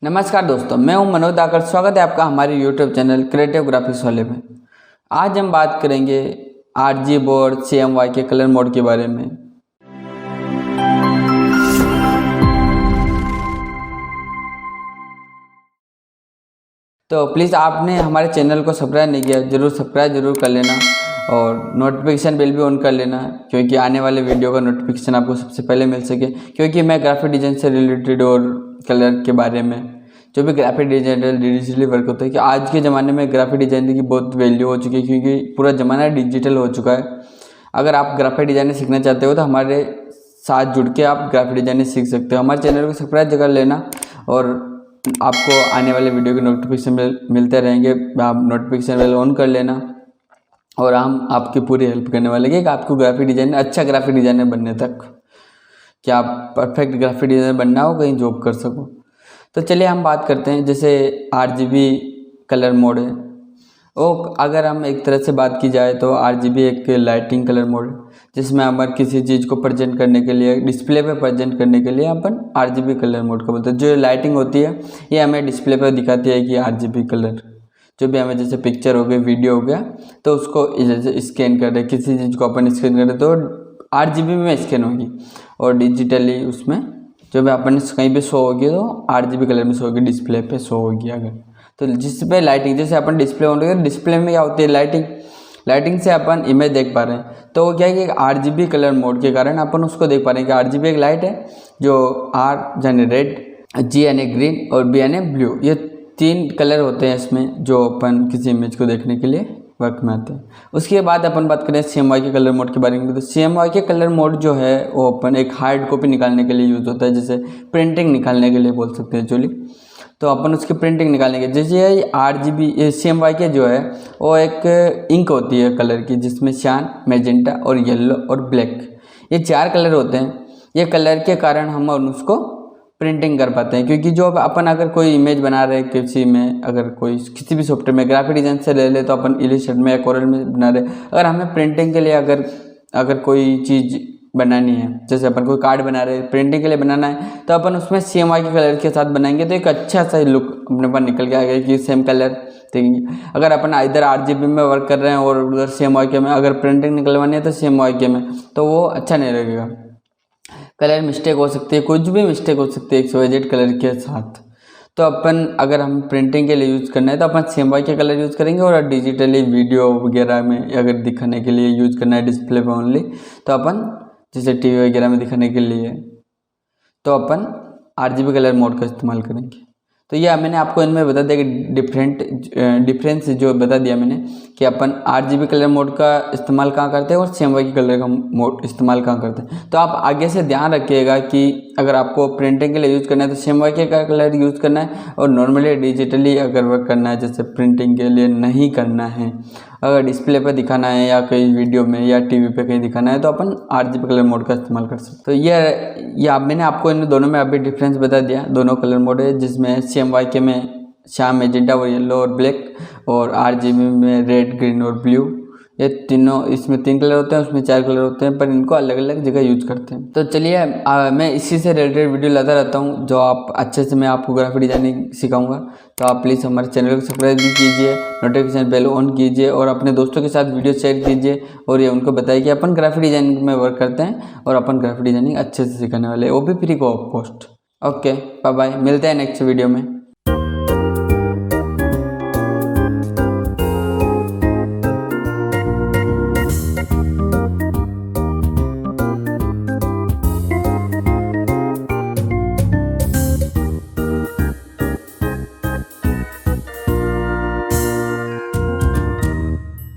नमस्कार दोस्तों, मैं हूं मनोज दाकर। स्वागत है आपका हमारे YouTube चैनल क्रिएटिव ग्राफिक्स वाले में। आज हम बात करेंगे RGB और CMYK कलर मोड के बारे में। तो प्लीज़ आपने हमारे चैनल को सब्सक्राइब नहीं किया, सब्सक्राइब जरूर कर लेना और नोटिफिकेशन बेल भी ऑन कर लेना, क्योंकि आने वाले वीडियो का नोटिफिकेशन आपको सबसे पहले मिल सके। क्योंकि मैं ग्राफिक डिज़ाइन से रिलेटेड और कलर के बारे में, जो भी ग्राफिक डिजाइनर डिजिटली वर्क होता है, कि आज के ज़माने में ग्राफिक डिजाइनर की बहुत वैल्यू हो चुकी है, क्योंकि पूरा ज़माना डिजिटल हो चुका है। अगर आप ग्राफिक डिजाइनर सीखना चाहते हो तो हमारे साथ जुड़ के आप ग्राफिक डिजाइनिंग सीख सकते हो। हमारे चैनल को सब्सक्राइब कर लेना और आपको आने वाले वीडियो के नोटिफिकेशन मिलते रहेंगे। आप नोटिफिकेशन बेल ऑन कर लेना और हम आपकी पूरी हेल्प करने वाले हैं कि आपको ग्राफिक डिजाइनर, अच्छा ग्राफिक डिजाइनर बनने तक, कि आप परफेक्ट ग्राफिक डिजाइनर बनना हो, कहीं जॉब कर सको। तो चलिए हम बात करते हैं। जैसे RGB कलर मोड है, वो अगर हम एक तरह से बात की जाए तो RGB एक लाइटिंग कलर मोड है, जिसमें हम किसी चीज़ को प्रेजेंट करने के लिए, डिस्प्ले पे प्रेजेंट करने के लिए अपन RGB कलर मोड का बोलते हैं। जो लाइटिंग होती है ये हमें डिस्प्ले पर दिखाती है कि RGB कलर, जो भी हमें जैसे पिक्चर हो गई, वीडियो हो गया, तो उसको जैसे स्कैन कर रहे, किसी चीज़ को अपन स्कैन कर रहे तो RGB में स्कैन होगी, और डिजिटली उसमें जो भी अपन कहीं पे शो होगी तो RGB कलर में शो होगी, डिस्प्ले पे शो होगी। अगर तो जिस पे लाइटिंग, जैसे अपन डिस्प्ले ऑन करें, डिस्प्ले में क्या होती है, लाइटिंग से अपन इमेज देख पा रहे हैं। तो वो क्या है कि RGB कलर मोड के कारण अपन उसको देख पा रहे हैं कि RGB एक लाइट है जो R यानी रेड, G यानी ग्रीन और B यानी ब्लू, ये 3 कलर होते हैं इसमें, जो अपन किसी इमेज को देखने के लिए वर्क में आते हैं। उसके बाद अपन बात करें CMYK कलर मोड के बारे में। तो CMYK कलर मोड जो है वो अपन एक हार्ड कॉपी निकालने के लिए यूज़ होता है, जैसे प्रिंटिंग निकालने के लिए बोल सकते हैं एक्चुअली। तो अपन उसकी प्रिंटिंग निकालने के, जैसे RGB CMYK जो है वो एक इंक होती है कलर की, जिसमें शान, मैजेंटा और येलो और ब्लैक, ये 4 कलर होते हैं। ये कलर के कारण हम उसको प्रिंटिंग कर पाते हैं। क्योंकि जो अपन अगर कोई इमेज बना रहे हैं किसी में, अगर कोई किसी भी सॉफ्टवेयर में, ग्राफिक डिजाइन से ले ले तो अपन इलिस्ट्रेटर में या कोरल में बना रहे, अगर हमें प्रिंटिंग के लिए अगर कोई चीज़ बनानी है, जैसे अपन कोई कार्ड बना रहे हैं, प्रिंटिंग के लिए बनाना है, तो अपन उसमें CMYK कलर के साथ बनाएंगे तो एक अच्छा सा लुक अपने पास निकल के आएगा कि सेम कलर देंगे। अगर अपन इधर RGB में वर्क कर रहे हैं और उधर CMYK में अगर प्रिंटिंग निकलवानी है तो CMYK में, तो वो अच्छा नहीं लगेगा। कलर मिस्टेक हो सकती है, कुछ भी मिस्टेक हो सकती है XYZ कलर के साथ। तो अपन अगर हम प्रिंटिंग के लिए यूज़ करना है तो अपन CMYK कलर यूज़ करेंगे, और डिजिटली वीडियो वगैरह में अगर दिखाने के लिए यूज़ करना है डिस्प्ले पे ओनली, तो अपन जैसे TV वगैरह में दिखाने के लिए तो अपन RGB कलर मोड का इस्तेमाल करेंगे। तो यह मैंने आपको इनमें बता दिया कि डिफरेंस जो बता दिया मैंने, कि अपन RGB कलर मोड का इस्तेमाल कहाँ करते हैं और CMYK कलर का मोड इस्तेमाल कहाँ करते हैं। तो आप आगे से ध्यान रखिएगा कि अगर आपको प्रिंटिंग के लिए यूज़ करना है तो CMYK का कलर यूज़ करना है, और नॉर्मली डिजिटली अगर वर्क करना है, जैसे प्रिंटिंग के लिए नहीं करना है, अगर डिस्प्ले पर दिखाना है या कहीं वीडियो में या TV पे कहीं दिखाना है, तो अपन RGB कलर मोड का इस्तेमाल कर सकते। तो ये मैंने आपको इन दोनों में अभी डिफरेंस बता दिया। दोनों कलर मोड है, जिसमें CMYK में शाम, मैजेंटा और येलो और ब्लैक, और RGB में रेड, ग्रीन और ब्लू, ये तीनों, इसमें 3 कलर होते हैं, उसमें 4 कलर होते हैं, पर इनको अलग अलग जगह यूज करते हैं। तो चलिए मैं इसी से रिलेटेड वीडियो लाता रहता हूँ, जो आप अच्छे से मैं आपको ग्राफिक डिजाइनिंग सिखाऊंगा। तो आप प्लीज़ हमारे चैनल को सब्सक्राइब भी कीजिए, नोटिफिकेशन बेल ऑन कीजिए, और अपने दोस्तों के साथ वीडियो शेयर कीजिए, और ये उनको बताइए कि अपन ग्राफिक डिजाइनिंग में वर्क करते हैं और अपन ग्राफिक डिजाइनिंग अच्छे से सिखाने वाले हैं, वो भी free of cost. Okay, bye bye, मिलते हैं नेक्स्ट वीडियो में।